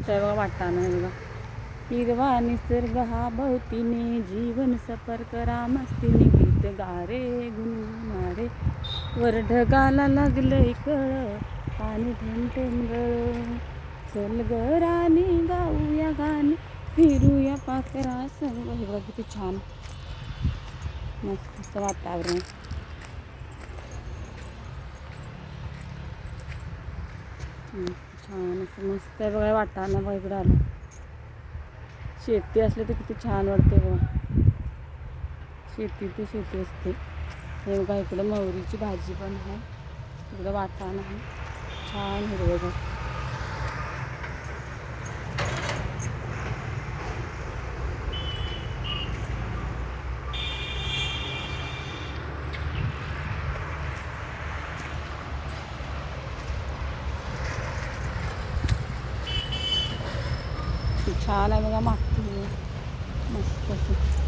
त्या बघा वाटाणा आहे बघा. हिरवा निसर्ग हा भोवतीने, जीवन सफर करा मस्तीने, गीत गारे गुणगुणारे, वर ढगाला लागलंय कळ, पाणी थेंब थेंब गळ, चल ग राणी गाऊया गाणी, फिरूया पाखरा संग. हे बघा किती छान मस्त वातावरण. छान असं मस्त आहे बघा वाटाणा. बघा इकडं आलं. शेती असले तर किती छान वाटते बघा. शेती ते शेती असते. हे बघा इकडं मोहरीची भाजी पण आहे, इकडं वाटाणा आहे, छान हिरवं. छान आहे बघा माती मस्त असं.